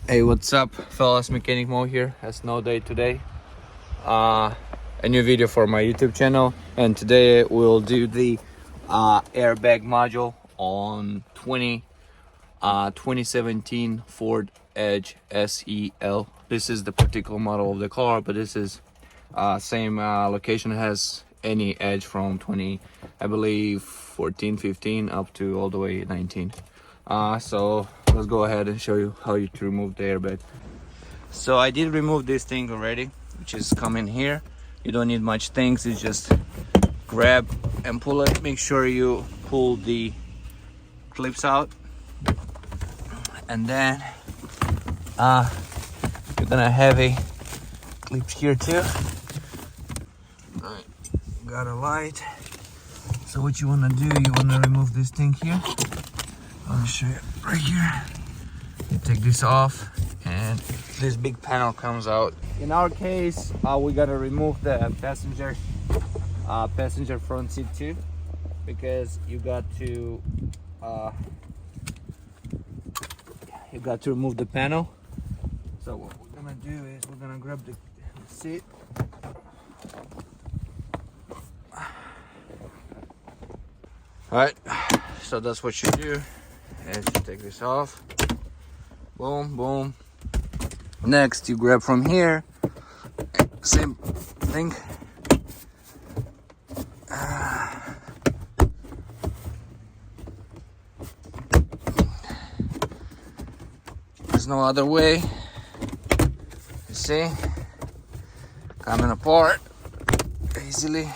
Hey, what's up, fellas? Mechanic Mo here. A snow day today. A new video for my YouTube channel, and today we'll do the airbag module on 2017 Ford Edge SEL. This is the particular model of the car, but this is same location has any Edge from 20, I believe 14, 15 up to all the way 19. So let's go ahead and show you how to remove the airbag. So I did remove this thing already, which is coming here. You don't need much things, you just grab and pull it. Make sure you pull the clips out, and then you're gonna have a clip here too. Alright, got a light. So what you wanna do, you wanna remove this thing here. Let me show you right here. You take this off and this big panel comes out. In our case, we gotta remove the passenger front seat too, because you got to remove the panel. So what we're gonna do is we're gonna grab the seat. All right, so that's what you do is you take this off. Boom, boom. Next, you grab from here. Same thing. There's no other way. You see, coming apart easily.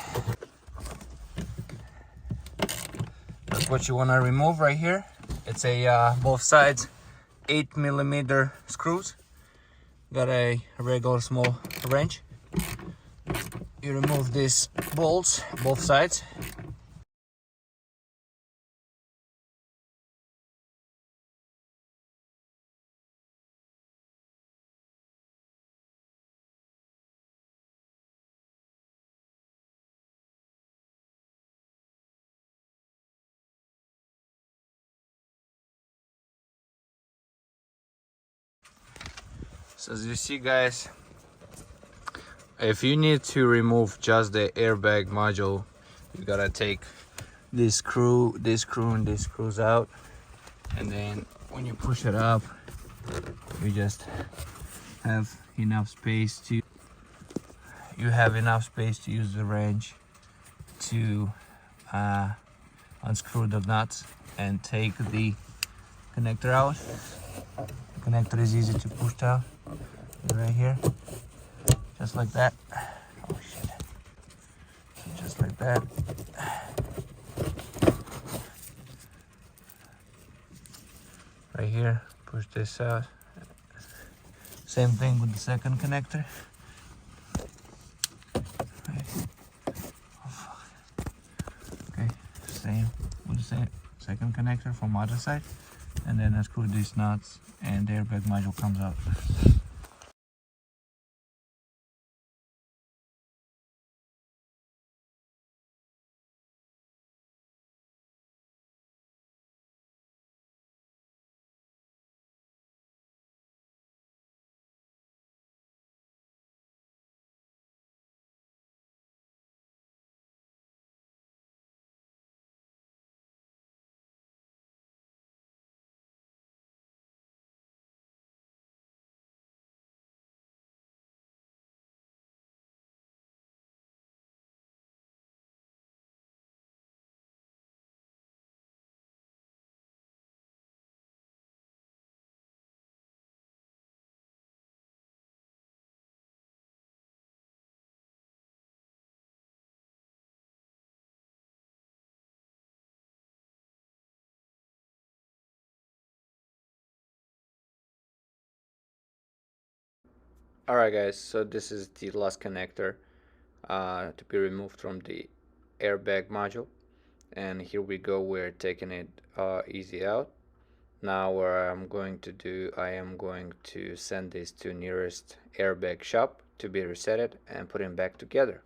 That's what you want to remove right here. It's a both sides 8mm screws. Got a regular small wrench. You remove these bolts, both sides. So as you see, guys, if you need to remove just the airbag module, you gotta take this screw, and this screws out, and then when you push it up, you just have enough space to use the wrench to unscrew the nuts and take the connector out. The connector is easy to push out right here, just like that. Oh shit. Just like that. Right here, push this out. Same thing with the second connector. Right. Oh, fuck. Okay, same with the second connector from other side, and then unscrew these nuts and the airbag module comes out. Alright guys, so this is the last connector to be removed from the airbag module, and here we go, we're taking it easy out. Now what I'm going to do, I am going to send this to nearest airbag shop to be resetted and put it back together.